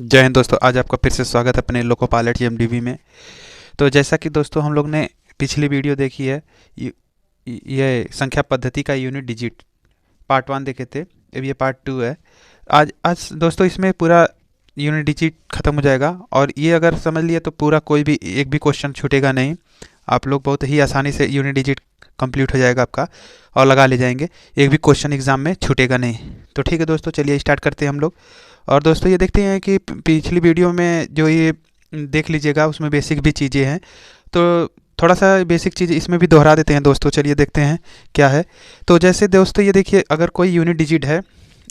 जय हिंद दोस्तों। आज आपका फिर से स्वागत है अपने लोको पायलट जीएमडीवी में। तो जैसा कि दोस्तों हम लोग ने पिछली वीडियो देखी है, ये संख्या पद्धति का यूनिट डिजिट पार्ट 1 देखे थे। अब ये पार्ट 2 है। आज दोस्तों इसमें पूरा यूनिट डिजिट खत्म हो जाएगा और ये अगर समझ लिए तो पूरा कोई भी एक भी क्वेश्चन छूटेगा नहीं। आप लोग बहुत ही आसानी से यूनिट डिजिट कंप्लीट हो जाएगा आपका और लगा ले जाएंगे। एक भी क्वेश्चन एग्जाम में छूटेगा नहीं। तो ठीक है दोस्तों, चलिए स्टार्ट करते हैं हम लोग। और दोस्तों ये देखते हैं कि पिछली वीडियो में जो ये देख लीजिएगा उसमें बेसिक भी चीज़ें हैं, तो थोड़ा सा बेसिक चीज़ इसमें भी दोहरा देते हैं दोस्तों। चलिए देखते हैं क्या है। तो जैसे दोस्तों ये देखिए, अगर कोई यूनिट डिजिट है,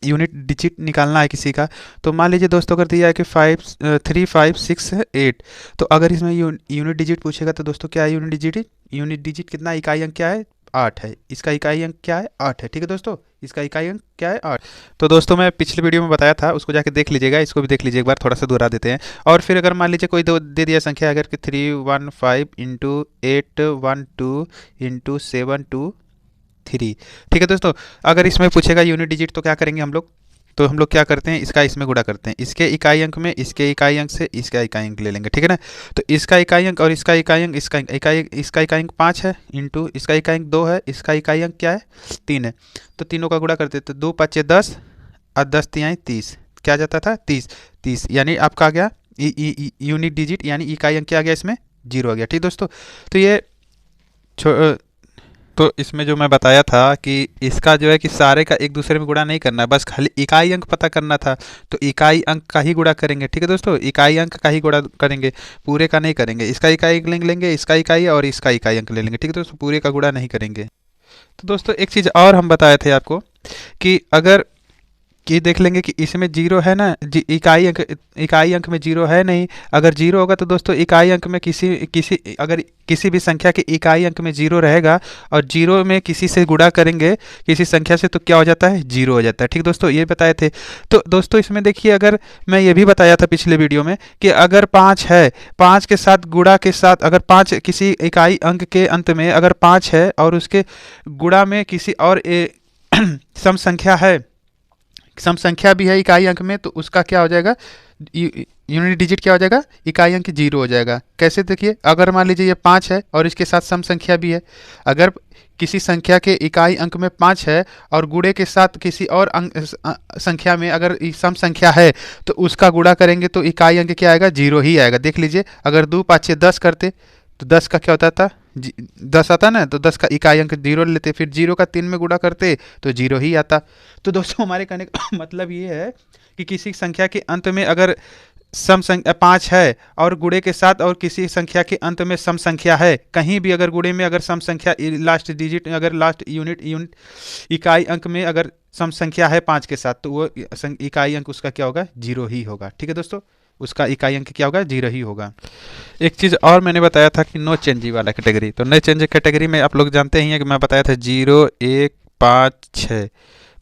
यूनिट डिजिट निकालना है किसी का, तो मान लीजिए दोस्तों अगर दिया है कि 5 3 5 6 8, तो अगर इसमें यूनिट डिजिट पूछेगा तो दोस्तों क्या है यूनिट डिजिट कितना, इकाई अंक क्या है, 8 है। इसका इकाई अंक क्या है, 8 है। ठीक है दोस्तों, इसका इकाई अंक क्या है, 8। तो दोस्तों मैं पिछले वीडियो में बताया था, उसको जाके देख लीजिएगा, इसको भी देख लीजिए एक बार, थोड़ा सा दोहरा देते हैं। और फिर अगर मान लीजिए कोई दे दिया संख्या, अगर कि 315 इंटू 812 इंटू 723। ठीक है दोस्तों, अगर इसमें पूछेगा यूनिट डिजिट तो क्या करेंगे हम लोग, तो हम लोग क्या करते हैं, इसका इसमें गुणा करते हैं। इसके इकाई अंक में इसके इकाई अंक से इसका इकाई अंक ले लेंगे, ठीक है ना। तो इसका इकाई अंक और इसका इकाई अंक, इसका इकाई अंक 5 है, इंटू इसका इकाई अंक 2 है, इसका इकाई अंक क्या है, 3 है। तो तीनों का गुणा करते, तो 2 5 10 और 10 तिहाई 30, क्या जाता था, 30। 30 यानी आपका आ गया यूनिट डिजिट, यानी इकाई अंक क्या आ गया, इसमें 0 आ गया। ठीक दोस्तों, तो ये तो इसमें जो मैं बताया था कि इसका जो है कि सारे का एक दूसरे में गुणा नहीं करना है, बस खाली इकाई अंक पता करना था। तो इकाई अंक का ही गुणा करेंगे। ठीक है दोस्तों, इकाई अंक का ही गुणा करेंगे, पूरे का नहीं करेंगे। इसका इकाई अंक ले लेंगे, इसका इकाई और इसका इकाई अंक ले लेंगे। ठीक है दोस्तों, पूरे का गुणा नहीं करेंगे। तो दोस्तों एक चीज़ और हम बताए थे आपको कि अगर कि देख लेंगे कि इसमें जीरो है ना, इकाई अंक में जीरो है नहीं। अगर जीरो होगा तो दोस्तों इकाई अंक में किसी किसी अगर किसी भी संख्या के इकाई अंक में जीरो रहेगा और जीरो में किसी से गुणा करेंगे किसी संख्या से, तो क्या हो जाता है, जीरो हो जाता है। ठीक दोस्तों, ये बताए थे। तो दोस्तों इसमें देखिए, अगर मैं ये भी बताया था पिछले वीडियो में कि अगर 5 है, 5 के साथ गुणा के साथ, अगर 5 किसी इकाई अंक के अंत में अगर 5 है और उसके गुणा में किसी और सम संख्या है, सम संख्या भी है इकाई अंक में, तो उसका क्या हो जाएगा, यूनिट डिजिट क्या हो जाएगा, इकाई अंक 0 हो जाएगा। कैसे, देखिए अगर मान लीजिए ये 5 है और इसके साथ सम संख्या भी है, अगर किसी संख्या के इकाई अंक में 5 है और गुणे के साथ किसी और संख्या में अगर सम संख्या है, तो उसका गुणा करेंगे तो इकाई अंक क्या आएगा, 0 ही आएगा। देख लीजिए, अगर 2 5 10 करते तो 10 का क्या होता था, 10 आता ना, तो 10 का इकाई अंक 0 लेते, फिर 0 का 3 में गुणा करते तो 0 ही आता। तो दोस्तों हमारे कहने का मतलब ये है कि किसी संख्या के अंत में अगर सम संख्या 5 है और गुणे के साथ, और किसी संख्या के अंत में सम संख्या है, कहीं भी अगर गुणे में अगर सम संख्या लास्ट डिजिट, अगर लास्ट यूनिट इकाई अंक में अगर सम संख्या है 5 के साथ, तो वो इकाई अंक उसका क्या होगा, 0 ही होगा। ठीक है दोस्तों, उसका इकाई अंक क्या होगा, 0 ही होगा। एक चीज़ और मैंने बताया था कि नो चेंज वाला कैटेगरी, तो नो चेंज कैटेगरी में आप लोग जानते ही हैं कि मैं बताया था 0 1 5 6,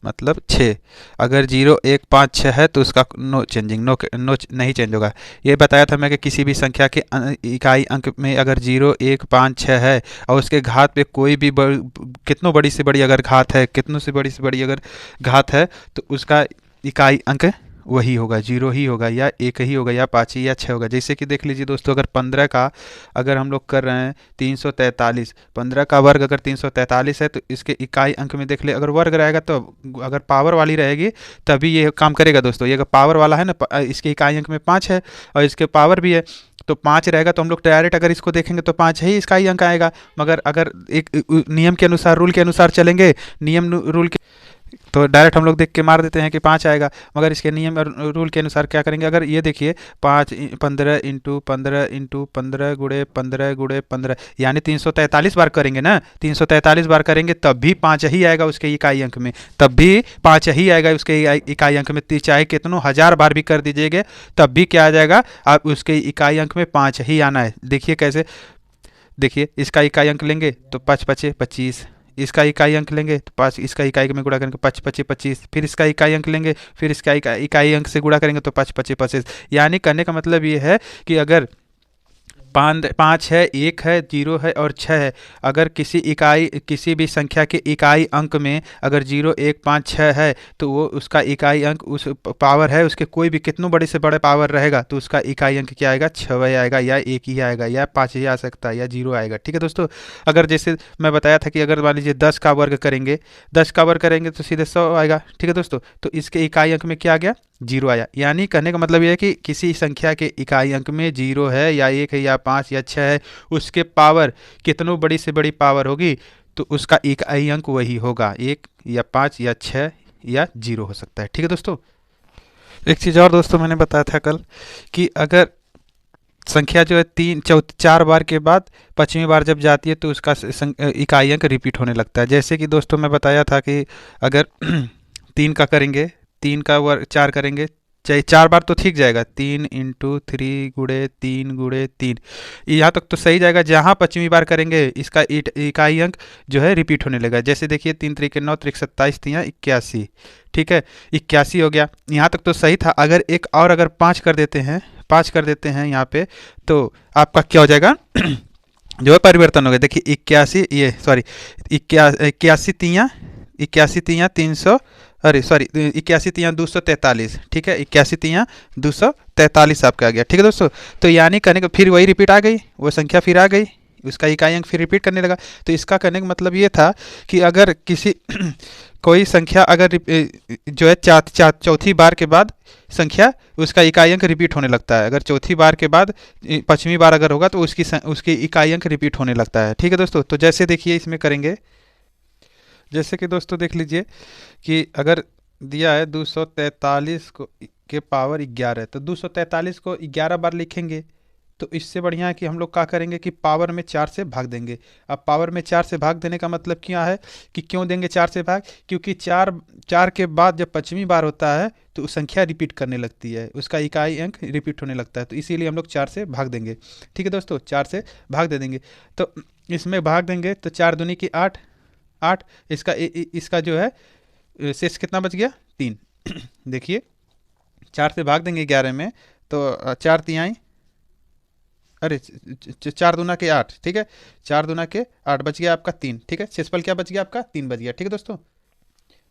मतलब 6। अगर 0 1 5 6 है तो उसका नो चेंजिंग, नो नहीं चेंज होगा। ये बताया था मैं कि किसी भी संख्या के इकाई अंक में अगर 0 1 5 6 है और उसके घात पे कोई भी कितनों बड़ी से बड़ी अगर घात है, कितनों से बड़ी अगर घात है, तो उसका इकाई अंक वही होगा, 0 ही होगा, या 1 ही होगा, या 5 ही, या 6 होगा। जैसे कि देख लीजिए दोस्तों, अगर 15 का अगर हम लोग कर रहे हैं 343, 15 का वर्ग अगर 343 है, तो इसके इकाई अंक में देख ले, अगर वर्ग रहेगा तो अगर पावर वाली रहेगी तभी ये काम करेगा दोस्तों। ये अगर पावर वाला है ना, इसके इकाई अंक में 5 है और इसके पावर भी है, तो 5 रहेगा, तो हम लोग डायरेक्ट अगर इसको देखेंगे तो 5 ही इसका ही अंक आएगा। मगर अगर एक नियम के अनुसार, रूल के अनुसार चलेंगे, रूल के, तो डायरेक्ट हम लोग देख के मार देते हैं कि 5 आएगा। मगर इसके नियम और रूल के अनुसार क्या करेंगे, अगर ये देखिए 15 इंटू 15 इंटू 15 गुणे 15 गुणे 15, यानी 343 बार करेंगे ना, 343 बार करेंगे तब भी 5 ही आएगा उसके इकाई अंक में, तब भी 5 ही आएगा उसके इकाई अंक में। चाहे कितनों 1000 बार भी कर दीजिएगा तब भी क्या आ जाएगा, आप उसके इकाई अंक में 5 ही आना है। देखिए कैसे, देखिए इसका इकाई अंक लेंगे तो 5 5 25, इसका इकाई अंक लेंगे तो 5, इसका इकाई में गुणा करेंगे 5 5 25, फिर इसका इकाई अंक लेंगे, फिर इसका इकाई अंक से गुणा करेंगे तो 5 5 25। यानी कहने का मतलब ये है कि अगर पाँच है, एक है, जीरो है और छः है। अगर किसी भी संख्या के इकाई अंक में अगर जीरो, एक, पाँच, छः है तो वो उसका इकाई अंक उस पावर है उसके कोई भी कितनों बड़े से बड़े पावर रहेगा तो उसका इकाई अंक क्या आएगा, छः आएगा, या एक ही आएगा, या पाँच ही आ सकता है, या जीरो आएगा। ठीक है दोस्तों। अगर जैसे मैं बताया था कि अगर मान लीजिए 10 का वर्ग करेंगे तो सीधे 100 आएगा। ठीक है दोस्तों। तो इसके इकाई अंक में क्या आ गया, जीरो आया। यानी कहने का मतलब यह है कि किसी संख्या के इकाई अंक में जीरो है या एक है या पाँच या छः है, उसके पावर कितनों बड़ी से बड़ी पावर होगी तो उसका इकाई अंक वही होगा, एक या पाँच या छः या जीरो हो सकता है। ठीक है दोस्तों। एक चीज़ और दोस्तों मैंने बताया था कल कि अगर संख्या जो है चार बार के बाद पांचवी बार जब जाती है तो उसका इकाई अंक रिपीट होने लगता है। जैसे कि दोस्तों मैं बताया था कि अगर तीन का करेंगे, तीन का वर्ग चार करेंगे, चाहे 4 बार तो ठीक जाएगा, 3 × 3 × 3 यहाँ तक तो सही जाएगा। जहाँ पांचवी बार करेंगे इसका इकाई अंक जो है रिपीट होने लगेगा। जैसे देखिए 3 × 3 = 9, 3 × 27 = 81। ठीक है, 81 हो गया, यहाँ तक तो सही था। अगर एक और अगर पाँच कर देते हैं यहाँ पे तो आपका क्या हो जाएगा जो है परिवर्तन हो गया। देखिए 81, ये सॉरी 81 300, अरे सॉरी 81 3 243। ठीक है, 81 3 243 आपका आ गया। ठीक है दोस्तों। तो यानी करने का फिर वही रिपीट आ गई, वो संख्या फिर आ गई, उसका इकाई अंक फिर रिपीट करने लगा। तो इसका करने का मतलब ये था कि अगर किसी कोई संख्या अगर जो है चौथी बार के बाद संख्या उसका इकाई अंक रिपीट होने लगता है। अगर चौथी बार के बाद पांचवी बार अगर होगा तो उसकी इकाई अंक रिपीट होने लगता है। ठीक है दोस्तों। तो जैसे देखिए इसमें करेंगे, जैसे कि दोस्तों देख लीजिए कि अगर दिया है 243 को के पावर 11, तो 243 को 11 बार लिखेंगे तो इससे बढ़िया है कि हम लोग क्या करेंगे कि पावर में 4 से भाग देंगे। अब पावर में 4 से भाग देने का मतलब क्या है कि क्यों देंगे 4 से भाग, क्योंकि चार के बाद जब पांचवी बार होता है तो संख्या रिपीट करने लगती है, उसका इकाई अंक रिपीट होने लगता है, तो इसीलिए हम लोग 4 से भाग देंगे। ठीक है दोस्तों, 4 से भाग दे देंगे। तो इसमें भाग देंगे तो 4 दूनी की 8, 8 इसका जो है शेष कितना बच गया, 3। देखिए 4 से भाग देंगे 11 में तो 4 तिहाई, अरे 4 दूना के 8। ठीक है, 4 दूना के 8 बच गया आपका 3। ठीक है, शेषफल क्या बच गया आपका, 3 बच गया। ठीक है दोस्तों।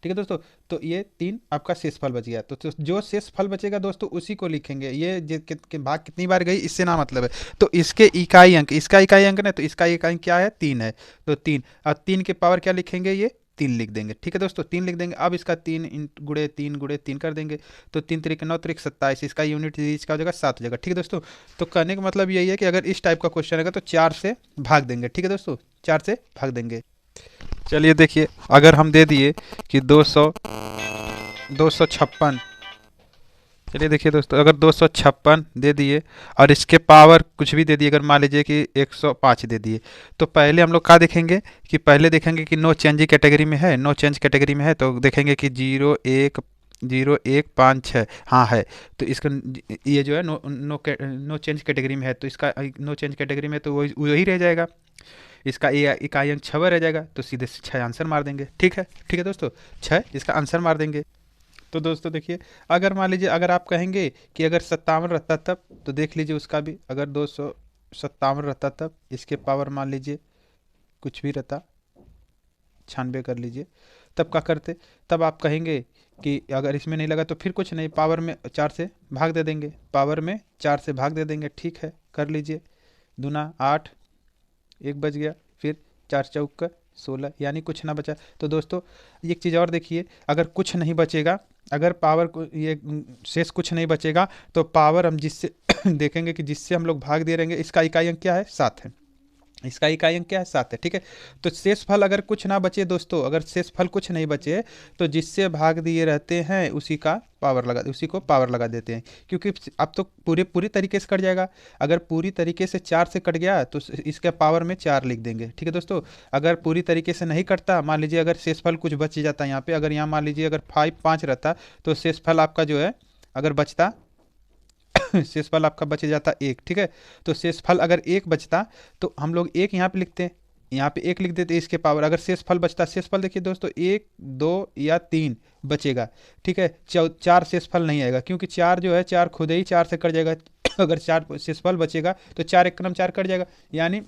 ठीक है दोस्तों। तो ये 3 आपका शेषफल बच गया। तो जो शेषफल बचेगा दोस्तों उसी को लिखेंगे। ये भाग कितनी बार गई इससे ना मतलब है। तो इसके इकाई अंक, इसका इकाई अंक ना, तो इसका इकाई अंक क्या है, 3 है। तो 3 और 3 के पावर क्या लिखेंगे, ये 3 लिख देंगे। ठीक है दोस्तों, 3 लिख देंगे। अब इसका 3 × 3 कर देंगे तो 3 × 3 = 9, 3 × 27, इसका यूनिट इसका हो जाएगा 7 हो जाएगा। ठीक है दोस्तों। तो कहने का मतलब यही है कि अगर इस टाइप का क्वेश्चन रहेगा तो 4 से भाग देंगे। ठीक है दोस्तों, 4 से भाग देंगे। चलिए देखिए, अगर हम दे दिए कि 256, चलिए देखिए दोस्तों, अगर 256 दे दिए और इसके पावर कुछ भी दे दिए, अगर मान लीजिए कि 105 दे दिए, तो पहले हम लोग क्या देखेंगे कि पहले देखेंगे कि नो चेंज कैटेगरी में है, नो चेंज कैटेगरी में है तो देखेंगे कि 0 1 5 6 हाँ है। तो इसका ये जो है नो चेंज कैटेगरी में है, तो इसका नो चेंज कैटेगरी में तो वही रह जाएगा, इसका इकाई अंक 6 रह जाएगा। तो सीधे 6 आंसर मार देंगे। ठीक है दोस्तों, 6 इसका आंसर मार देंगे। तो दोस्तों देखिए, अगर मान लीजिए अगर आप कहेंगे कि अगर 57 रहता तब, तो देख लीजिए उसका भी, अगर 257 रहता तब इसके पावर मान लीजिए कुछ भी रहता, 96 कर लीजिए, तब क्या करते, तब आप कहेंगे कि अगर इसमें नहीं लगा तो फिर कुछ नहीं, पावर में 4 से भाग दे देंगे, पावर में 4 से भाग दे देंगे। ठीक है, कर लीजिए, दूना 8, 1 बच गया, फिर 4 चौक 16, यानी कुछ ना बचा। तो दोस्तों एक चीज़ और देखिए, अगर कुछ नहीं बचेगा, अगर पावर को ये शेष कुछ नहीं बचेगा तो पावर हम जिससे देखेंगे कि जिससे हम लोग भाग दे रहेंगे इसका इकाई अंक क्या है, 7 है, इसका इकाई अंक क्या है, 7 है। ठीक है, तो शेषफल अगर कुछ ना बचे दोस्तों, अगर शेषफल कुछ नहीं बचे तो जिससे भाग दिए रहते हैं उसी को पावर लगा देते हैं, क्योंकि अब तो पूरी तरीके से कट जाएगा। अगर पूरी तरीके से 4 से कट गया तो इसके पावर में 4 लिख देंगे। ठीक है दोस्तों, अगर पूरी तरीके से नहीं कटता, मान लीजिए अगर शेषफल कुछ बच जाता यहाँ पे, अगर यहाँ मान लीजिए अगर 5 रहता तो शेषफल आपका जो है अगर बचता शेषफल आपका बच जाता 1। ठीक है, तो शेषफल अगर 1 बचता तो हम लोग 1 यहाँ पे लिखते हैं, यहाँ पे 1 लिख देते इसके पावर। अगर शेषफल बचता, शेषफल देखिए दोस्तों 1 2 या 3 बचेगा। ठीक है, 4 शेषफल नहीं आएगा, क्योंकि 4 जो है 4 खुद ही 4 से कट जाएगा अगर चार शेषफल बचेगा तो चार एक क्रम चार कट जाएगा, यानी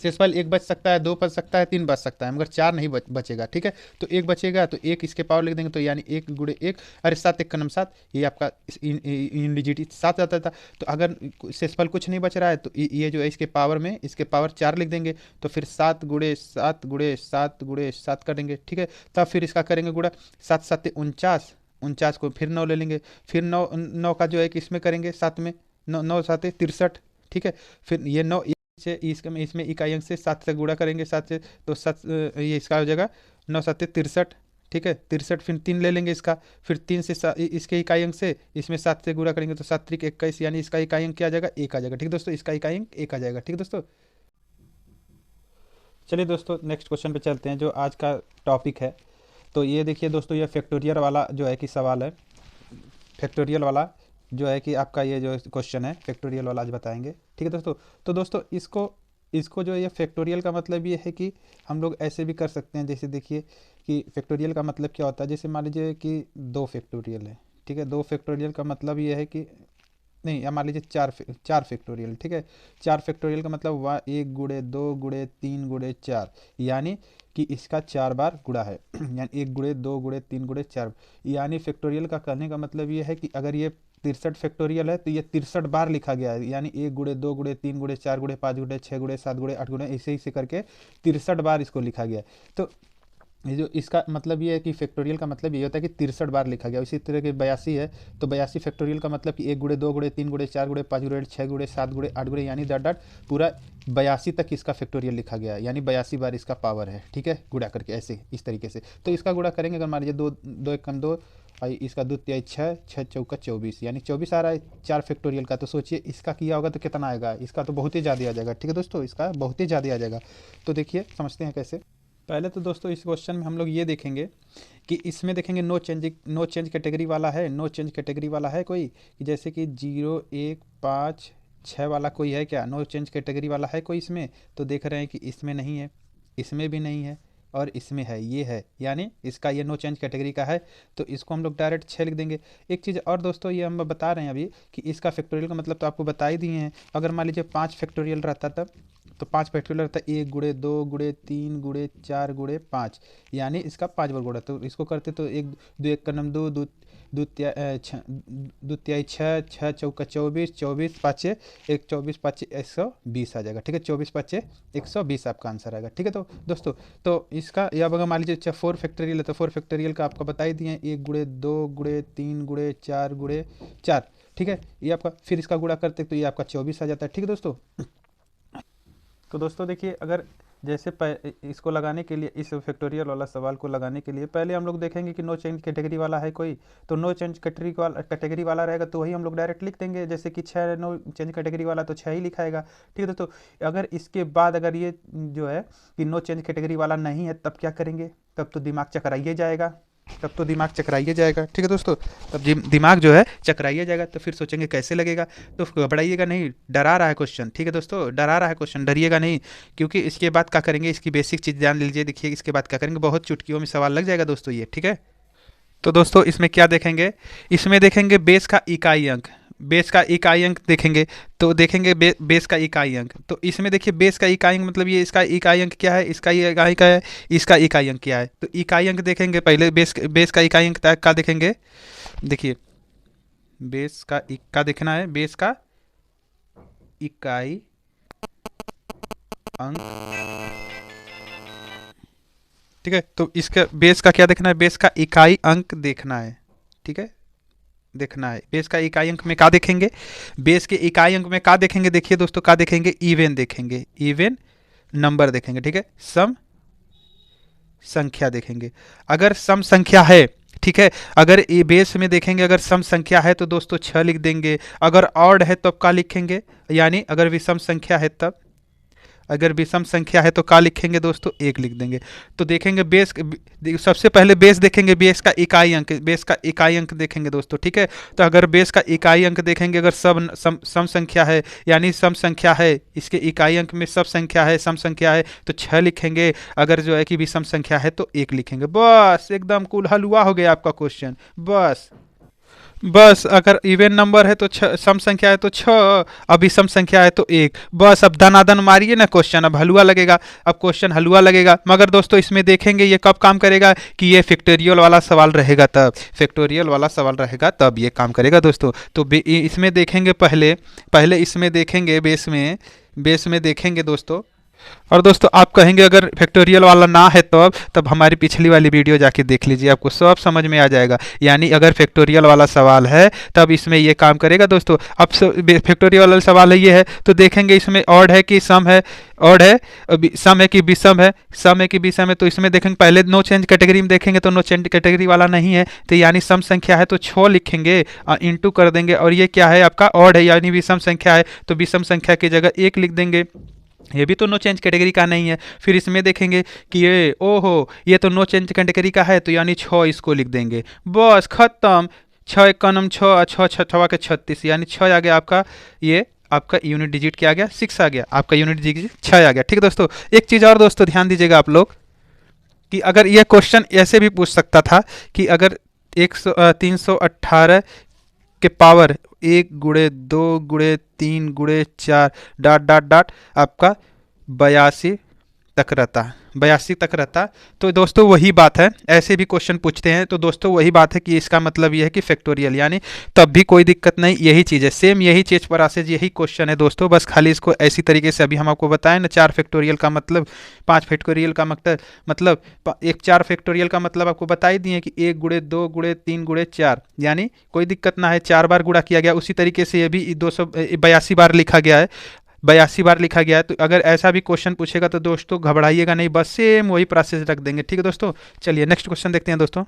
शेषफल एक बच सकता है, दो बच सकता है, तीन बच सकता है, मगर चार नहीं बचेगा। ठीक है, तो एक बचेगा तो एक इसके पावर लिख देंगे, तो यानी एक गुड़े एक, अरे सात एक का नाम सात, ये आपका इंडिजिट सात आता था। तो अगर शेषफल कुछ नहीं बच रहा है तो ये जो है इसके पावर में इसके पावर चार लिख देंगे, तो फिर सात गुड़े सात गुड़े सात गुड़े सात करेंगे। ठीक है, तब फिर इसका करेंगे गुड़ा, सात सात 49, 49 को फिर 9 ले लेंगे, फिर 9 9 का जो है कि इसमें करेंगे सात में, 9 9 सात 63। ठीक है, फिर ये 9 से इसमें इकाई अंक से सात से गुणा करेंगे, सात से तो सात ये इसका हो जाएगा 9 सात 63। ठीक है, 63, फिर 3 ले लेंगे इसका, फिर 3 से इसके इकाई अंक से इसमें सात से गुणा करेंगे तो सात त्रिक 21, यानी इसका इकाई अंक क्या आ जाएगा, एक आ जाएगा। ठीक है दोस्तों, इसका इकाई अंक एक आ जाएगा। ठीक है दोस्तों, चलिए दोस्तों नेक्स्ट क्वेश्चन पे चलते हैं जो आज का टॉपिक है। तो ये देखिए दोस्तों, ये फैक्टोरियल वाला जो है कि सवाल है, फैक्टोरियल वाला जो है कि आपका ये जो क्वेश्चन है फैक्टोरियल वाला आज बताएंगे। ठीक है दोस्तों, तो दोस्तों इसको इसको जो ये फैक्टोरियल का मतलब ये है कि हम लोग ऐसे भी कर सकते हैं, जैसे देखिए कि फैक्टोरियल का मतलब क्या होता है, जैसे मान लीजिए कि दो फैक्टोरियल है। ठीक है, दो फैक्टोरियल का मतलब ये है कि नहीं, या मान लीजिए चार फैक्टोरियल। ठीक है, चार फैक्टोरियल का मतलब हुआ एक गुड़े दो गुड़े तीन गुड़े चार, यानी कि इसका चार बार गुड़ा है यानी एक गुड़े दो गुड़े तीन गुड़े चार, यानी फैक्टोरियल का कहने का मतलब ये है कि अगर ये 63 फैक्टोरियल है तो ये 63 बार लिखा गया है, यानी एक गुड़े दो गुड़े तीन गुड़े चार गुड़े पाँच गुड़े छः गुड़े सात गुड़े आठ गुड़े ऐसे ही से करके 63 बार इसको लिखा गया है। तो ये जो इसका मतलब ये है कि फैक्टोरियल का मतलब ये होता है कि 63 बार लिखा गया। इसी तरह के 82 है तो 82 फैक्टोरियल का मतलब कि एक गुड़े दो गुड़े तीन गुड़े चार गुड़े पाँच गुड़े छः गुड़े सात गुड़े आठ गुड़े, यानी डॉट डॉट पूरा 82 तक इसका फैक्टोरियल लिखा गया है, यानी 82 बार इसका पावर है। ठीक है, गुड़ा करके ऐसे इस तरीके से। तो इसका गुड़ा करेंगे, अगर मान लीजिए दो दो एक कम दो, इसका दो तिहाई छः, छः चौका 24, यानी 24 आ रहा है चार फैक्टोरियल का। तो सोचिए इसका किया होगा तो कितना आएगा, इसका तो बहुत ही ज़्यादा आ जाएगा। ठीक है दोस्तों, इसका बहुत ही ज़्यादा आ जाएगा। तो देखिए समझते हैं कैसे। पहले तो दोस्तों इस क्वेश्चन में हम लोग ये देखेंगे कि इसमें देखेंगे नो चेंज कैटेगरी वाला है, नो चेंज कैटेगरी वाला है कोई, कि जैसे कि 0 1 5 6 वाला कोई है क्या, नो चेंज कैटेगरी वाला है कोई इसमें। तो देख रहे हैं कि इसमें नहीं है, इसमें भी नहीं है, और इसमें है, ये है, यानी इसका ये नो चेंज कैटेगरी का है। तो इसको हम लोग डायरेक्ट 6 लिख देंगे। एक चीज़ और दोस्तों, ये हम बता रहे हैं अभी कि इसका फैक्टोरियल का मतलब तो आपको बता ही दिए हैं। अगर मान लीजिए 5 फैक्टोरियल रहता तब तो 5 फैक्टोरियल रहता है, एक गुड़े दो गुड़े तीन गुड़े चार गुड़े पाँच, यानी इसका 5 बार गुड़ा। तो इसको करते तो एक दो एक का नम दो दो दो तिहाई छः, छः चौका 24, 24 पाँचे एक 24 पाँचे 120 आ जाएगा। ठीक है, 24 पाँचे 120 आपका आंसर आएगा। ठीक है तो दोस्तों, तो इसका या अगर मान लीजिए 4 फैक्टोरियल है तो 4 फैक्टोरियल का आपका बता ही दिए, एक गुड़े दो गुड़े तीन गुड़े चार। ठीक है, ये आपका फिर इसका गुड़ा करते तो ये आपका 24 आ जाता है। ठीक है दोस्तों, तो दोस्तों देखिए, अगर जैसे इसको लगाने के लिए, इस फैक्टोरियल वाला सवाल को लगाने के लिए पहले हम लोग देखेंगे कि नो चेंज कैटेगरी वाला है कोई। तो नो चेंज कैटेगरी वाला रहेगा तो वही हम लोग डायरेक्ट लिख देंगे, जैसे कि 6 नो चेंज कैटेगरी वाला तो 6 ही लिखाएगा। ठीक है दोस्तों, अगर इसके बाद अगर ये जो है कि नो चेंज कैटेगरी वाला नहीं है तब क्या करेंगे, तब तो दिमाग चकराइए जाएगा, तब तो दिमाग चकराइए जाएगा। ठीक है दोस्तों, तब दिमाग जो है चकराइए जाएगा, तो फिर सोचेंगे कैसे लगेगा। तो घबराइएगा नहीं, डरा रहा है क्वेश्चन। ठीक है दोस्तों, डरा रहा है क्वेश्चन, डरिएगा नहीं, क्योंकि इसके बाद क्या करेंगे, इसकी बेसिक चीज़ जान लीजिए। देखिए इसके बाद क्या करेंगे, बहुत चुटकियों में सवाल लग जाएगा दोस्तों ये। ठीक है, तो दोस्तों इसमें क्या देखेंगे, इसमें देखेंगे बेस का इकाई अंक, बेस का इकाई अंक देखेंगे। तो देखेंगे बेस का इकाई अंक, तो इसमें देखिए बेस का इकाई अंक मतलब ये इसका इकाई अंक क्या है, इसका इकाई क्या है, इसका इकाई अंक क्या है। तो इकाई अंक देखेंगे पहले, बेस का इकाई अंक का देखेंगे। देखिए बेस का देखना है, बेस का इकाई अंक। ठीक है, तो इसका बेस का क्या देखना है, बेस का इकाई अंक देखना है। ठीक है, देखना है बेस का इकाई अंक में क्या देखेंगे, बेस के इकाई अंक में क्या देखेंगे, देखिए दोस्तों क्या देखेंगे, इवन देखेंगे, इवन नंबर देखेंगे। ठीक है, सम संख्या देखेंगे, अगर सम संख्या है। ठीक है, अगर ये बेस में देखेंगे अगर सम संख्या है तो दोस्तों 6 लिख देंगे, अगर ऑड है तो क्या लिखेंगे, यानी अगर विषम संख्या है तब, अगर विषम संख्या है तो क्या लिखेंगे दोस्तों, एक लिख देंगे। तो देखेंगे बेस, सबसे पहले बेस देखेंगे, बेस का इकाई अंक, बेस का इकाई अंक देखेंगे दोस्तों। ठीक है, तो अगर बेस का इकाई अंक देखेंगे, अगर सम संख्या है, यानी सम संख्या है, इसके इकाई अंक में सब संख्या है, सम संख्या है तो 6 लिखेंगे, अगर जो है कि विषम संख्या है तो एक लिखेंगे। बस एकदम कुल हलवा हो गया आपका क्वेश्चन, बस। बस अगर इवन नंबर है तो सम संख्या है तो 6, अब विषम संख्या है तो 1। बस अब धनाधन मारिए ना क्वेश्चन, अब हलवा लगेगा। अब क्वेश्चन हलवा लगेगा, मगर दोस्तों इसमें देखेंगे ये कब काम करेगा कि ये फैक्टोरियल वाला सवाल रहेगा तब, फैक्टोरियल वाला सवाल रहेगा तब ये काम करेगा दोस्तों। तो इसमें देखेंगे पहले, पहले इसमें देखेंगे बेस में देखेंगे दोस्तों। और दोस्तों आप कहेंगे अगर फैक्टोरियल वाला ना है तो तब हमारी पिछली वाली वीडियो जाके देख लीजिए, आपको सब समझ में आ जाएगा। यानी अगर फैक्टोरियल वाला सवाल है तब इसमें ये काम करेगा दोस्तों। अब फैक्टोरियल वाला सवाल है ये है तो देखेंगे इसमें ऑड है कि सम है, ऑड है, सम है कि विषम है, सम है कि विषम है। तो इसमें देखेंगे पहले नो चेंज कैटेगरी में देखेंगे तो नो चेंज कैटेगरी वाला नहीं है, तो यानी सम संख्या है तो 6 लिखेंगे और इंटू कर देंगे। और ये क्या है आपका ऑड है यानी विषम संख्या है, तो विषम संख्या की जगह 1 लिख देंगे। ये भी तो नो चेंज कैटेगरी का नहीं है। फिर इसमें देखेंगे कि ये ओहो ये तो नो चेंज कैटेगरी का है, तो यानी 6 इसको लिख देंगे। बस खत्म। 6 एक का नम 6, 6 6 के 36, यानी 6 आ गया आपका। ये आपका यूनिट डिजिट क्या आ गया, 6 आ गया, आपका यूनिट डिजिट 6 आ गया। ठीक है दोस्तों, एक चीज़ और दोस्तों ध्यान दीजिएगा आप लोग कि अगर यह क्वेश्चन ऐसे भी पूछ सकता था कि अगर 318 के पावर 1 गुणे 2 गुणे 3 गुणे 4 डॉट डॉट डॉट आपका 82 तक रहता। तो दोस्तों वही बात है, ऐसे भी क्वेश्चन पूछते हैं तो दोस्तों वही बात है कि इसका मतलब ये है कि फैक्टोरियल, यानी तब भी कोई दिक्कत नहीं, यही चीज़ है, सेम यही चीज़ प्रोसेस, यही क्वेश्चन है दोस्तों। बस खाली इसको ऐसी तरीके से अभी हम आपको बताएं ना, 4 फैक्टोरियल का मतलब 5 फैक्टोरियल का मतलब एक 4 फैक्टोरियल का मतलब आपको बता ही दिए कि 1 गुणे 2 गुणे 3 गुणे 4, यानी कोई दिक्कत ना है, 4 बार गुणा किया गया। उसी तरीके से ये भी 282 बार लिखा गया है, 82 बार लिखा गया है। तो अगर ऐसा भी क्वेश्चन पूछेगा तो दोस्तों घबराइएगा नहीं, बस सेम वही प्रोसेस रख देंगे। ठीक है दोस्तों, चलिए नेक्स्ट क्वेश्चन देखते हैं दोस्तों।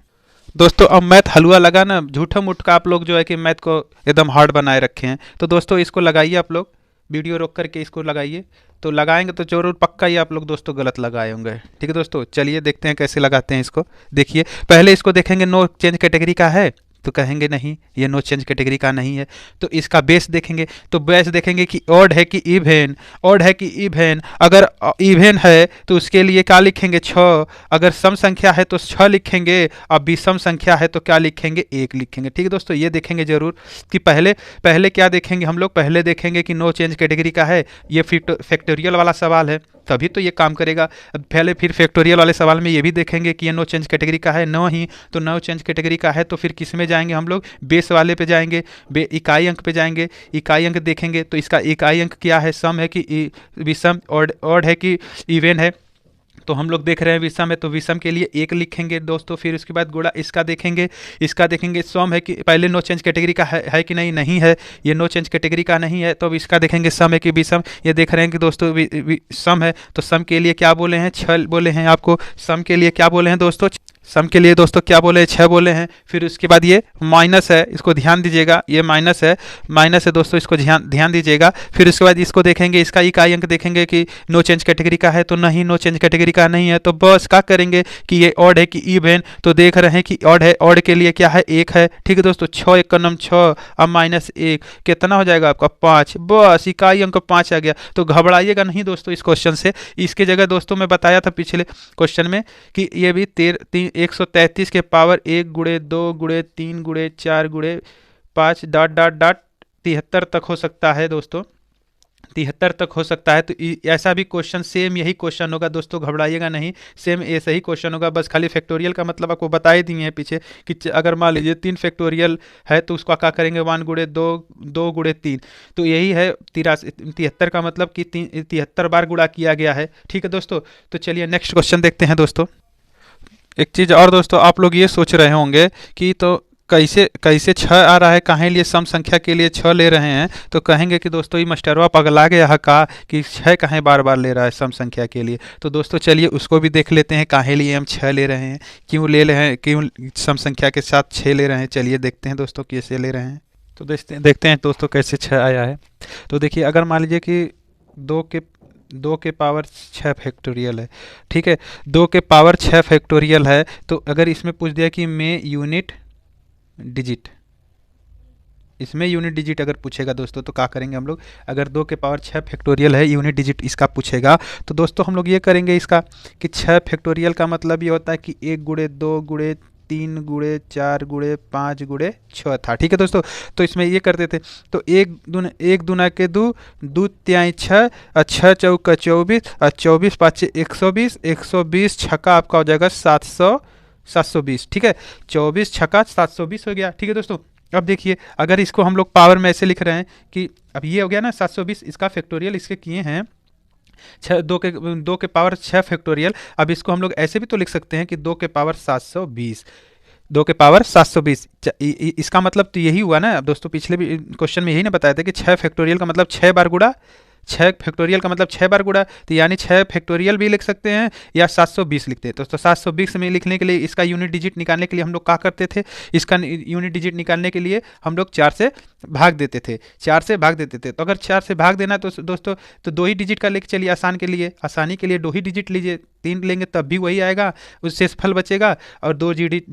दोस्तों अब मैथ हलवा लगा ना, झूठा मूठ का आप लोग जो है कि मैथ को एकदम हार्ड बनाए रखे हैं। तो दोस्तों इसको लगाइए आप लोग, वीडियो रोक करके इसको लगाइए। तो लगाएंगे तो जरूर पक्का ही आप लोग दोस्तों गलत लगाए होंगे। ठीक है दोस्तों, चलिए देखते हैं कैसे लगाते हैं इसको। देखिए पहले इसको देखेंगे नो चेंज कैटेगरी का है तो कहेंगे नहीं ये नो चेंज कैटेगरी का नहीं है। तो इसका बेस देखेंगे तो बेस देखेंगे कि ऑड है कि इवन, ऑड है कि इवन। अगर इवन है तो उसके लिए क्या लिखेंगे 6, अगर सम संख्या है तो 6 लिखेंगे, और विषम संख्या है तो क्या लिखेंगे 1 लिखेंगे। ठीक है दोस्तों, ये देखेंगे जरूर कि पहले क्या देखेंगे हम लोग, पहले देखेंगे कि नो चेंज कैटेगरी का है, ये फैक्टोरियल वाला सवाल है तभी तो ये काम करेगा। अब पहले फिर फैक्टोरियल वाले सवाल में ये भी देखेंगे कि ये नो चेंज कैटेगरी का है, नो ही तो नो चेंज कैटेगरी का है। तो फिर किस में जाएंगे हम लोग, बेस वाले पे जाएंगे, इकाई अंक पे जाएंगे, इकाई अंक देखेंगे तो इसका इकाई अंक क्या है, सम है कि विषम, ऑड है कि इवन है। तो हम लोग देख रहे हैं विषम है तो विषम के लिए 1 लिखेंगे दोस्तों। फिर उसके बाद गुणा इसका देखेंगे, सम है कि पहले नो चेंज कैटेगरी का है कि नहीं, नहीं है, ये नो चेंज कैटेगरी का नहीं है। तो अब इसका देखेंगे सम है कि विषम, ये देख रहे हैं कि दोस्तों सम है तो सम के लिए क्या बोले हैं 6 बोले हैं आपको, सम के लिए क्या बोले हैं दोस्तों, सम के लिए दोस्तों क्या बोले हैं 6 बोले हैं। फिर उसके बाद ये माइनस है, इसको ध्यान दीजिएगा, ये माइनस है दोस्तों, इसको ध्यान दीजिएगा। फिर उसके बाद इसको देखेंगे, इसका इकाई अंक देखेंगे कि नो चेंज कैटेगरी का है तो नहीं, नो चेंज कैटेगरी का नहीं है। तो बस क्या करेंगे कि ये ऑड है कि इवन, तो देख रहे हैं कि ऑड है, ऑड के लिए क्या है 1 है। ठीक है दोस्तों, 6 एक का नम 6, अब -1 कितना हो जाएगा आपका 5, बस इकाई अंक 5 आ गया। तो घबराइएगा नहीं दोस्तों इस क्वेश्चन से। इसके जगह दोस्तों मैं बताया था पिछले क्वेश्चन में कि ये भी 133 के पावर 1 गुणे 2 गुणे 3 गुणे 4 गुणे 5 डॉट डॉट डॉट 73 तक हो सकता है दोस्तों, 73 तक हो सकता है। तो ऐसा भी क्वेश्चन सेम यही क्वेश्चन होगा दोस्तों, घबराइएगा नहीं, सेम ऐसा ही क्वेश्चन होगा। बस खाली फैक्टोरियल का मतलब आपको बता ही दिए हैं पीछे कि अगर मान लीजिए 3 फैक्टोरियल है तो उसको क्या करेंगे 1 गुणे 2 2 गुणे 3, तो यही है 73 का मतलब कि 73 बार गुणा किया गया है। ठीक है दोस्तों, तो चलिए नेक्स्ट क्वेश्चन देखते हैं दोस्तों। एक चीज़ और दोस्तों, आप लोग ये सोच रहे होंगे कि तो कैसे कैसे 6 आ रहा है, काहे लिए सम संख्या के लिए 6 ले रहे हैं। तो कहेंगे कि दोस्तों ये मास्टरवा पगला गया है का कि 6 काहे बार बार ले रहा है सम संख्या के लिए। तो दोस्तों चलिए उसको भी देख लेते हैं, काहे लिए हम 6 ले रहे हैं, क्यों ले रहे हैं, क्यों सम संख्या के साथ 6 ले रहे हैं। चलिए देखते हैं दोस्तों कैसे ले रहे हैं। तो देखते हैं दोस्तों कैसे 6 आया है। तो देखिए अगर मान लीजिए कि 2 के पावर 6 फैक्टोरियल है, ठीक है, 2 के पावर 6 फैक्टोरियल है। तो अगर इसमें पूछ दिया कि में यूनिट डिजिट, इसमें यूनिट डिजिट अगर पूछेगा दोस्तों तो क्या करेंगे हम लोग, अगर 2 के पावर 6 फैक्टोरियल है यूनिट डिजिट इसका पूछेगा तो दोस्तों हम लोग ये करेंगे इसका कि 6 फैक्टोरियल का मतलब ये होता है कि 1 गुणे 2 गुणे 3 गुणे 4 गुणे 5 गुणे 6 था। ठीक है दोस्तों, तो इसमें ये करते थे, तो एक दूना के दो, दो त्याई छः, और छः चौका 24, और 24 पाँचे 120, 120 छक्का आपका हो जाएगा 720। ठीक है, 24 छक्का 720 हो गया। ठीक है दोस्तों, अब देखिए अगर इसको हम लोग पावर में ऐसे लिख रहे हैं कि अब ये हो गया ना 720, इसका फैक्टोरियल इसके किए हैं छः, दो के पावर 6 फैक्टोरियल। अब इसको हम लोग ऐसे भी तो लिख सकते हैं कि 2 के पावर 720, 2 के पावर 720। इसका मतलब तो यही हुआ ना। अब दोस्तों पिछले भी क्वेश्चन में यही ना बताया था कि 6 फैक्टोरियल का मतलब 6 बार गुड़ा, 6 फैक्टोरियल का मतलब 6 बार गुड़ा, तो यानी 6 फैक्टोरियल भी लिख सकते हैं या 720 लिखते हैं। तो 720 में लिखने के लिए इसका यूनिट डिजिट निकालने के लिए हम लोग क्या करते थे, इसका यूनिट डिजिट निकालने के लिए हम लोग 4 से भाग देते थे, 4 से भाग देते थे। तो अगर 4 से भाग देना तो दोस्तों तो 2 ही डिजिट का लेके चलिए, आसानी के लिए 2 ही डिजिट लीजिए, 3 लेंगे तब भी वही आएगा, उससे शेषफल बचेगा। और 2 डिजिट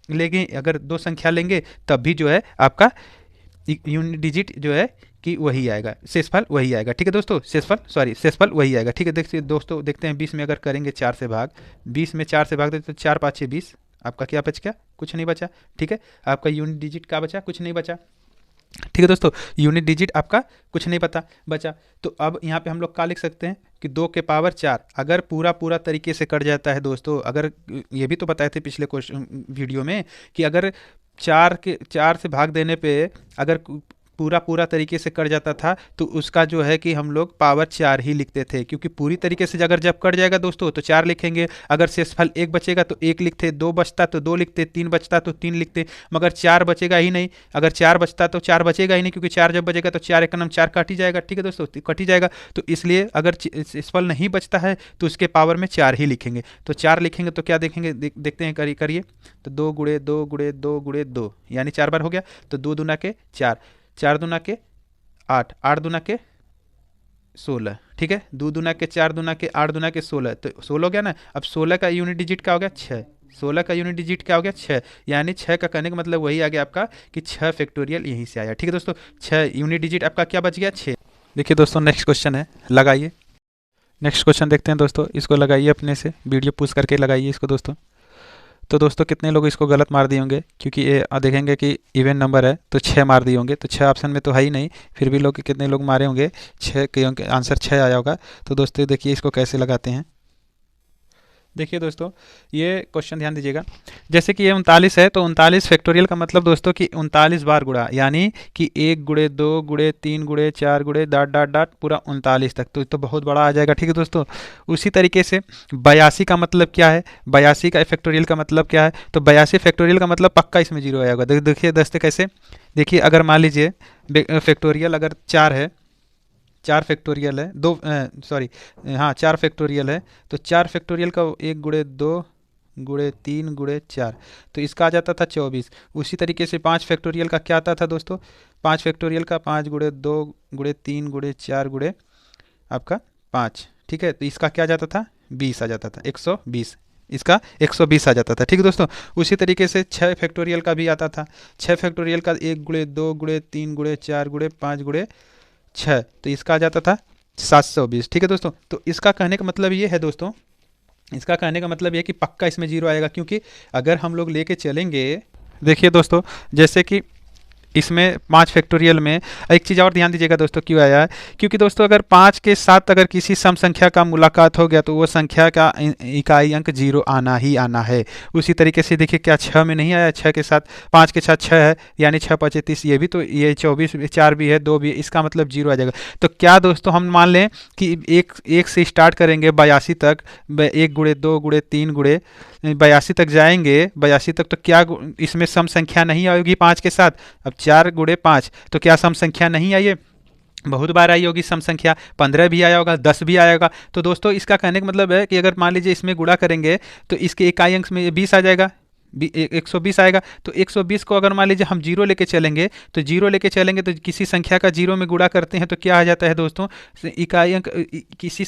लेंगे, अगर 2 संख्या लेंगे तब भी जो है आपका यूनिट डिजिट जो है कि वही आएगा, शेषफल वही आएगा। ठीक है दोस्तों, शेषफल वही आएगा। ठीक है, देखिए दोस्तों देखते हैं 20 में अगर करेंगे 4 से भाग, 20 में 4 से भाग देते तो 4 5 20, आपका क्या बच गया, कुछ नहीं बचा। ठीक है, आपका यूनिट डिजिट क्या बचा, कुछ नहीं बचा। ठीक है दोस्तों, यूनिट डिजिट आपका कुछ नहीं बचा। तो अब यहाँ पे हम लोग क्या लिख सकते हैं कि 2 के पावर 4 अगर पूरा तरीके से कट जाता है दोस्तों, अगर ये भी तो बताए थे पिछले वीडियो में कि अगर 4 से भाग देने पे अगर पूरा तरीके से कट जाता था तो उसका जो है कि हम लोग पावर 4 ही लिखते थे, क्योंकि पूरी तरीके से अगर जब कट जाएगा दोस्तों तो 4 लिखेंगे, अगर शेषफल 1 बचेगा तो 1 लिखते, 2 बचता तो 2 लिखते, 3 बचता तो 3 लिखते, मगर 4 बचेगा ही नहीं। अगर 4 बचता तो 4 बचेगा ही नहीं, क्योंकि 4 जब बचेगा तो 4 एकम 4 कट ही जाएगा। ठीक है दोस्तों, कट ही जाएगा, तो इसलिए अगर शेषफल नहीं बचता है तो उसके पावर में 4 ही लिखेंगे। तो 4 लिखेंगे तो क्या देखेंगे, देखते हैं, करिए तो 2 गुणे 2 गुणे 2 गुणे 2 यानी 4 बार हो गया। तो 2 दूना के 4, 4 दूना के 8, 8 दूना के 16। ठीक है, 2 दूना के 4 दूना के 8 दूना के 16, तो 16 हो गया ना। अब 16 का यूनिट डिजिट क्या हो गया, 6। 16 का यूनिट डिजिट क्या हो गया, 6, यानी 6 का कहने का मतलब वही आ गया आपका कि 6 फैक्टोरियल यहीं से आया। ठीक है दोस्तों, 6 यूनिट डिजिट आपका क्या बच गया, 6। देखिए दोस्तों नेक्स्ट क्वेश्चन है, लगाइए। नेक्स्ट क्वेश्चन देखते हैं दोस्तों, इसको लगाइए अपने से, वीडियो पुश करके लगाइए इसको दोस्तों। तो दोस्तों कितने लोग इसको गलत मार दिए होंगे, क्योंकि ये देखेंगे कि इवन नंबर है तो 6 मार दिए होंगे, तो 6 ऑप्शन में तो है ही नहीं, फिर भी लोग कितने लोग मारे होंगे, 6 के आंसर 6 आया होगा। तो दोस्तों देखिए इसको कैसे लगाते हैं। देखिए दोस्तों ये क्वेश्चन ध्यान दीजिएगा, जैसे कि ये 39 है तो 39 फैक्टोरियल का मतलब दोस्तों कि 39 बार गुणा, यानी कि 1 गुणे 2 गुणे 3 गुणे 4 गुणे डॉट डॉट डॉट पूरा 39 तक, तो बहुत बड़ा आ जाएगा। ठीक है दोस्तों, उसी तरीके से 82 का मतलब क्या है, 82 का फैक्टोरियल का मतलब क्या है, तो 82 फैक्टोरियल का मतलब पक्का इसमें जीरो आएगा। देखिए दोस्तों कैसे, देखिए अगर मान लीजिए फैक्टोरियल अगर 4 है, 4 फैक्टोरियल है, 2 सॉरी हाँ 4 फैक्टोरियल है, तो 4 फैक्टोरियल का 1 गुणे 2 गुणे 3 गुणे 4, तो इसका आ जाता था 24। उसी तरीके से 5 फैक्टोरियल का क्या आता था दोस्तों, 5 फैक्टोरियल का 5 गुणे 2 गुणे 3 गुणे 4 गुणे आपका 5। ठीक है, तो इसका क्या आ जाता था, 20 आ जाता था, 120, इसका 120 आ जाता था। ठीक है दोस्तों, उसी तरीके से 6 फैक्टोरियल का भी आता था, 6 फैक्टोरियल का 1 गुणे 2 गुणे 3 गुणे 4 गुणे 5 गुणे 6, तो इसका आ जाता था 720। ठीक है दोस्तों, तो इसका कहने का मतलब ये है दोस्तों, इसका कहने का मतलब ये है कि पक्का इसमें जीरो आएगा, क्योंकि अगर हम लोग लेके चलेंगे, देखिए दोस्तों जैसे कि इसमें 5 फैक्टोरियल में एक चीज़ और ध्यान दीजिएगा दोस्तों, क्यों आया है, क्योंकि दोस्तों अगर 5 के साथ अगर किसी सम संख्या का मुलाकात हो गया तो वो संख्या का इकाई अंक 0 आना ही आना है। उसी तरीके से देखिए क्या 6 में नहीं आया, 6 के साथ 5 के साथ 6 है, यानी 6 5 30, ये भी तो ये 24 4 भी है, 2 भी है, इसका मतलब 0 आ जाएगा। तो क्या दोस्तों हम मान लें कि एक से स्टार्ट करेंगे 82 तक, 1 गुणे 2 गुणे 3 गुणे 82 तक जाएंगे, 82 तक, तो क्या इसमें सम संख्या नहीं आएगी 5 के साथ। अब 4 गुणे 5, तो क्या सम संख्या नहीं आई है, बहुत बार आई होगी सम संख्या, 15 भी आया होगा, 10 भी आया होगा। तो दोस्तों इसका कहने का मतलब है कि अगर मान लीजिए इसमें गुणा करेंगे तो इसके इकाई अंक में 20 आ जाएगा, 120 आएगा। तो 120 को अगर मान लीजिए हम 0 लेके चलेंगे, तो 0 लेके चलेंगे तो किसी संख्या का 0 में गुणा करते हैं तो क्या आ जाता है दोस्तों, इकाई अंक किसी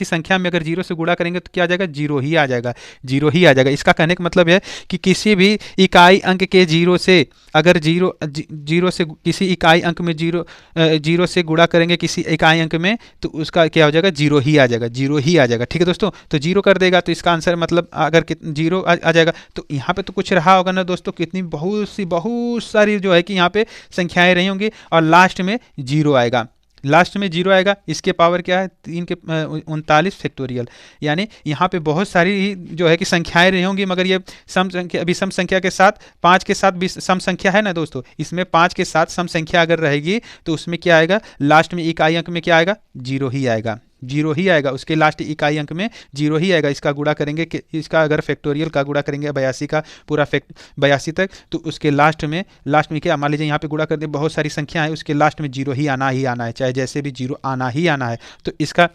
संख्या में अगर 0 से गुणा करेंगे तो क्या आ जाएगा, 0 ही आ जाएगा, 0 ही आ जाएगा। इसका कहने का मतलब है कि किसी भी इकाई अंक के 0 से अगर 0 से किसी इकाई अंक में 0 से गुणा करेंगे किसी इकाई अंक में, तो उसका क्या हो जाएगा, 0 ही आ जाएगा, 0 ही आ जाएगा। ठीक है दोस्तों, तो 0 कर देगा तो इसका आंसर मतलब अगर 0 आ जाएगा। तो यहाँ पे तो कुछ रहा होगा ना दोस्तों, कितनी बहुत सारी जो है कि यहाँ पे संख्याएं रही होंगी और लास्ट में जीरो आएगा। लास्ट में जीरो आएगा, इसके पावर क्या है 3 के 39 फैक्टोरियल, यानी यहाँ पे बहुत सारी जो है कि संख्याएं रही होंगी, मगर ये सम संख्या विषम संख्या के साथ 5 के साथ सम संख्या है ना दोस्तों, इसमें 5 के साथ सम संख्या अगर रहेगी तो उसमें क्या आएगा, लास्ट में इकाई अंक में क्या आएगा, जीरो ही आएगा, जीरो ही आएगा, उसके लास्ट इकाई अंक में जीरो ही आएगा। इसका गुणा करेंगे कि इसका अगर फैक्टोरियल का गुणा करेंगे 82 का पूरा 82 तक, तो उसके लास्ट में क्या, मान लीजिए यहाँ पे गुणा कर दे, बहुत सारी संख्या है, उसके लास्ट में जीरो ही आना है, चाहे जैसे भी जीरो आना ही आना है। तो इसका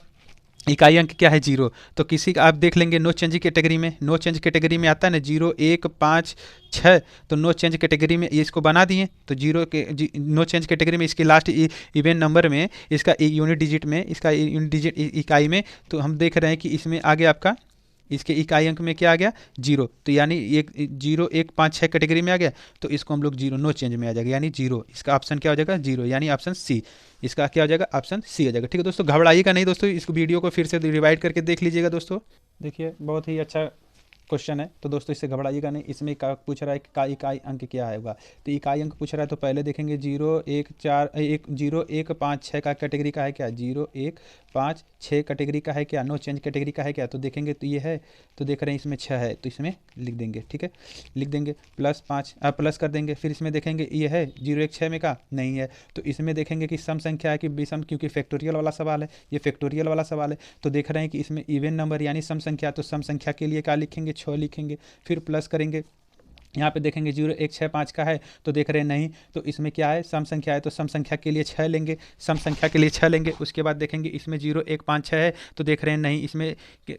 इकाई अंक क्या है, जीरो। तो किसी का आप देख लेंगे नो चेंज कैटेगरी में, नो चेंज कैटेगरी में आता है ना 0 1 5 6, तो नो चेंज कैटेगरी में ये इसको बना दिए, तो जीरो के नो चेंज कैटेगरी में इसके लास्ट इवेंट नंबर में इसका यूनिट डिजिट में, इसका यूनिट डिजिट इकाई में, तो हम देख रहे हैं कि इसमें आगे आपका इसके इकाई अंक में क्या आ गया, जीरो। तो यानी 0 1 5 6 कैटेगरी में आ गया, तो इसको हम लोग जीरो नो चेंज में आ जाएगा, यानी जीरो। इसका ऑप्शन क्या हो जाएगा, जीरो, यानी ऑप्शन सी। इसका क्या हो जाएगा, ऑप्शन सी हो जाएगा। ठीक है दोस्तों, घबराइएगा नहीं दोस्तों, इस वीडियो को फिर से रिवाइड करके देख लीजिएगा दोस्तों। देखिए बहुत ही अच्छा क्वेश्चन है, तो दोस्तों इससे घबराइएगा नहीं। इसमें का पूछ रहा है कि का इकाई अंक क्या होगा, तो इकाई अंक पूछ रहा है, तो पहले देखेंगे 0 1 5 6 का कैटेगरी का है क्या, 0 1 5 6 कैटेगरी का है क्या, नो चेंज कैटेगरी का है क्या, तो देखेंगे तो ये है, तो देख रहे हैं इसमें 6 है, तो इसमें लिख देंगे। ठीक है, लिख देंगे +5 प्लस कर देंगे। फिर इसमें देखेंगे ये है 0 1 6 में का नहीं है, तो इसमें देखेंगे कि सम संख्या है कि विषम, क्योंकि फैक्टोरियल वाला सवाल है, ये फैक्टोरियल वाला सवाल है, तो देख रहे हैं कि इसमें इवन नंबर यानी सम संख्या, तो सम संख्या के लिए क्या लिखेंगे, 6 लिखेंगे। फिर प्लस करेंगे, यहाँ पे देखेंगे 0 1 6 5 का है, तो देख रहे हैं नहीं, तो इसमें क्या है, सम संख्या है, तो सम संख्या के लिए 6 लेंगे, सम संख्या के लिए 6 लेंगे। उसके बाद देखेंगे इसमें 0 1 5 6 है, तो देख रहे हैं नहीं, इसमें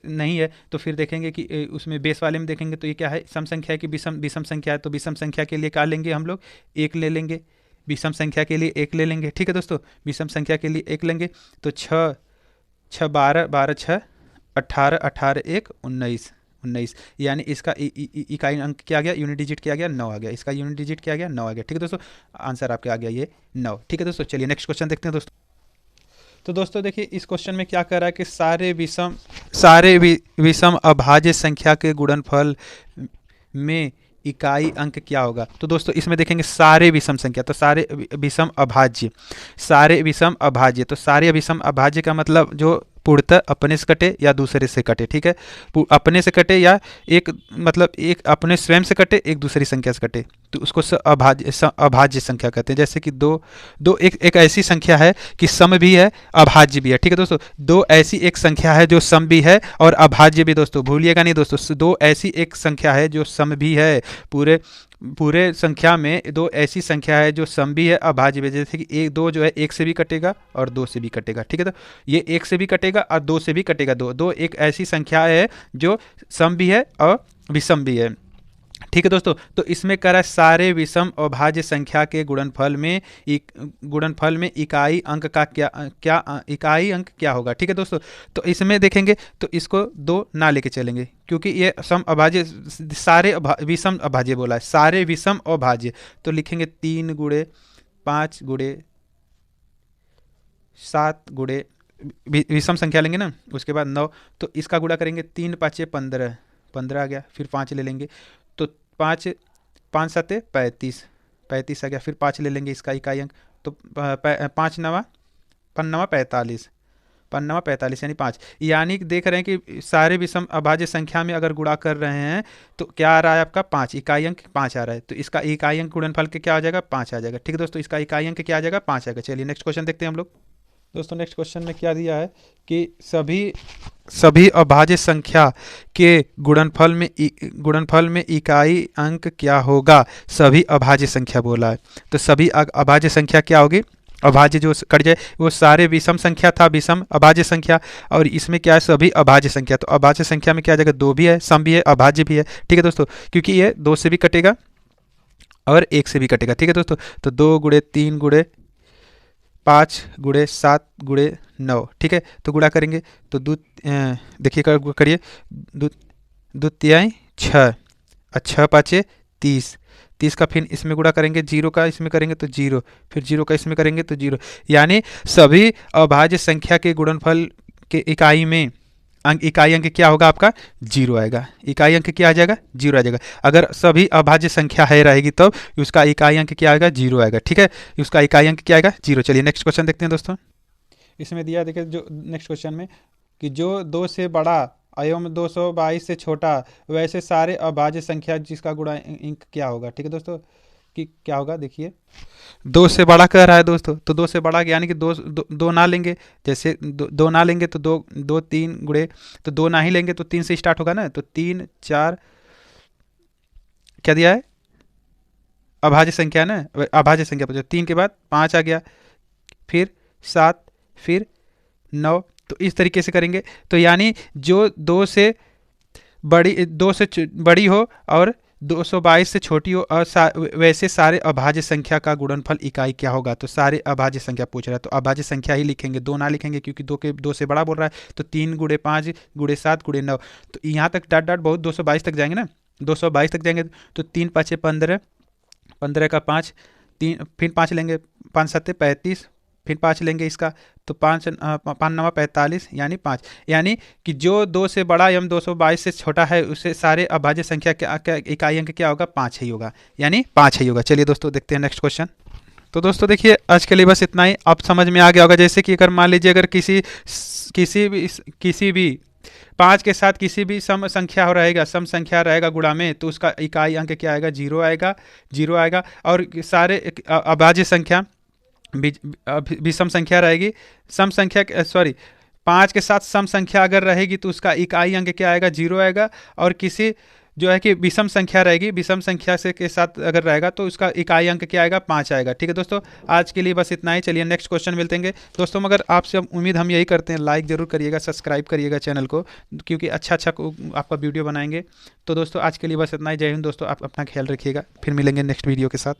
नहीं है, तो फिर देखेंगे कि उसमें बेस वाले में देखेंगे तो ये क्या है, सम संख्या है कि विषम संख्या है, तो विषम संख्या के लिए क्या लेंगे हम लोग, 1 ले लेंगे, विषम संख्या के लिए 1 ले लेंगे। ठीक है दोस्तों, विषम संख्या के लिए 1 लेंगे, तो 6 6 12 12 6 18 18 1 19 19, यानी इसका इकाई अंक क्या आ गया, यूनिट डिजिट क्या आ गया, 9 आ गया। इसका यूनिट डिजिट क्या आ गया, 9 आ गया। ठीक है दोस्तों, आंसर आपके आ गया ये 9। ठीक है दोस्तों, चलिए नेक्स्ट क्वेश्चन देखते हैं दोस्तों। तो दोस्तों देखिए इस क्वेश्चन में क्या कर रहा है कि सारे विषम अभाज्य संख्या के गुणनफल में इकाई अंक क्या होगा। तो दोस्तों इसमें देखेंगे सारे विषम संख्या, तो सारे विषम अभाज्य, सारे विषम अभाज्य, तो सारे विषम अभाज्य का मतलब जो पूर्णतः अपने से कटे या दूसरे से कटे। ठीक है, अपने से कटे या एक मतलब एक अपने स्वयं से कटे, एक दूसरी संख्या से कटे, तो उसको अभाज्य संख्या कहते हैं। जैसे कि दो एक ऐसी संख्या है कि सम भी है अभाज्य भी है। ठीक है दोस्तों, दो ऐसी एक संख्या है जो सम भी है और अभाज्य भी। दोस्तों भूलिएगा नहीं दोस्तों, दो ऐसी एक संख्या है जो सम भी है, पूरे संख्या में दो ऐसी संख्या है जो सम भी है अभाज्य भी। जैसे कि एक दो जो है एक से भी कटेगा और दो से भी कटेगा। ठीक है, तो ये एक से भी कटेगा और दो से भी कटेगा। दो एक ऐसी संख्या है जो सम भी है और विषम भी है। ठीक है दोस्तों, तो इसमें कह रहा है सारे विषम अभाज्य संख्या के गुणनफल में इकाई अंक का क्या इकाई अंक क्या होगा। ठीक है दोस्तों, तो इसमें देखेंगे तो इसको 2 ना लेके चलेंगे, क्योंकि ये सम अभाज्य सारे विषम अभाज्य बोला है, सारे विषम अभाज्य, तो लिखेंगे 3 × 5 × 7 × विषम संख्या लेंगे ना, उसके बाद 9, तो इसका गुणा करेंगे 3 5 15 15 आ गया। फिर 5 ले लेंगे, तो 5 5 7 35 35 आ गया। फिर 5 ले लेंगे इसका इकाई अंक, तो 5 9 45 45 यानी 5, यानी देख रहे हैं कि सारे विषम अभाज्य संख्या में अगर गुणा कर रहे हैं तो क्या आ रहा है आपका 5, इकाई अंक 5 आ रहा है, तो इसका इकाई अंक गुणनफल के क्या आ जाएगा, 5 आ जाएगा। ठीक है दोस्तों, इसका इकाई अंक क्या आ जाएगा, 5 आएगा। चलिए नेक्स्ट क्वेश्चन देखते हैं हम लोग। दोस्तों नेक्स्ट क्वेश्चन में क्या दिया है कि सभी अभाज्य संख्या के गुणनफल में इकाई अंक क्या होगा। सभी अभाज्य संख्या बोला है, तो सभी अभाज्य संख्या क्या होगी, अभाज्य जो कट जाए वो सारे विषम संख्या था, विषम अभाज्य संख्या, और इसमें क्या है सभी अभाज्य संख्या, तो अभाज्य संख्या में क्या आ जाएगा, 2 भी है, सम भी है, अभाज्य भी है। ठीक है दोस्तों, क्योंकि ये 2 से भी कटेगा और 1 से भी कटेगा। ठीक है दोस्तों, तो 2 × 3 × 5 × 7 × 9। ठीक है, तो गुणा करेंगे तो देखिए करिए, 2 तिहाई 6 और 6 5 30 30 का फिर इसमें गुणा करेंगे, 0 का इसमें करेंगे तो 0, फिर 0 का इसमें करेंगे तो 0, यानी सभी अभाज्य संख्या के गुणनफल के इकाई में अंक इकाई अंक क्या होगा आपका, जीरो आएगा। इकाई अंक क्या आ जाएगा, जीरो आ जाएगा। अगर सभी अभाज्य संख्या है रहेगी तब उसका इकाई अंक क्या आएगा, जीरो आएगा। ठीक है, उसका इकाई अंक क्या आएगा, जीरो। चलिए नेक्स्ट क्वेश्चन देखते हैं दोस्तों। इसमें दिया देखिए जो नेक्स्ट क्वेश्चन में कि जो 2 से बड़ा एवं 222 से छोटा वैसे सारे अभाज्य संख्या जिसका गुणा अंक क्या होगा। ठीक है दोस्तों, कि क्या होगा देखिए, 2 से बड़ा कह रहा है दोस्तों, तो 2 से बड़ा यानी कि दो ना लेंगे। जैसे दो ना लेंगे तो दो दो तीन गुणे, तो दो ना ही लेंगे तो 3 से स्टार्ट होगा ना, तो 3 4 क्या दिया है, अभाज्य संख्या ना, अभाज्य संख्या पूछो। 3 के बाद 5 आ गया, फिर 7, फिर 9, तो इस तरीके से करेंगे। तो यानी जो 2 से बड़ी हो और 222 से छोटी हो और वैसे सारे अभाज्य संख्या का गुणनफल इकाई क्या होगा। तो सारे अभाज्य संख्या पूछ रहा है तो अभाज्य संख्या ही लिखेंगे, दो ना लिखेंगे क्योंकि दो से बड़ा बोल रहा है। तो 3 गुणे 5 गुणे 7 गुणे 9, तो यहाँ तक डाट डाट बहुत 222 तक जाएंगे ना, 222 तक जाएंगे। तो 3 5 15, 15 का 5, 3 फिर 5 लेंगे, 5 7 35, फिर 5 लेंगे इसका, तो 5 5 9 45 यानी 5। यानी कि जो 2 से बड़ा एवं 222 से छोटा है उसे सारे अभाज्य संख्या क्या इकाई अंक क्या होगा, 5 ही होगा, यानी 5 ही होगा। चलिए दोस्तों देखते हैं नेक्स्ट क्वेश्चन। तो दोस्तों देखिए आज के लिए बस इतना ही। अब समझ में आ गया होगा, जैसे कि अगर मान लीजिए अगर किसी भी 5 के साथ किसी भी सम संख्या रहेगा, सम संख्या रहेगा गुणा में, तो उसका इकाई अंक क्या आएगा, जीरो आएगा, जीरो आएगा। और सारे अभाज्य संख्या विषम संख्या रहेगी, सम संख्या सॉरी 5 के साथ सम संख्या अगर रहेगी तो उसका इकाई अंक क्या आएगा, जीरो आएगा। और किसी जो है कि विषम संख्या रहेगी, विषम संख्या से के साथ अगर रहेगा तो उसका इकाई अंक क्या आएगा, 5 आएगा। ठीक है दोस्तों, आज के लिए बस इतना ही। चलिए नेक्स्ट क्वेश्चन मिलते हैं दोस्तों। मगर आपसे उम्मीद हम यही करते हैं, लाइक जरूर करिएगा, सब्सक्राइब करिएगा चैनल को, क्योंकि अच्छा आपका वीडियो बनाएंगे। तो दोस्तों आज के लिए बस इतना ही। जय हिंद दोस्तों, आप अपना ख्याल रखिएगा, फिर मिलेंगे नेक्स्ट वीडियो के साथ।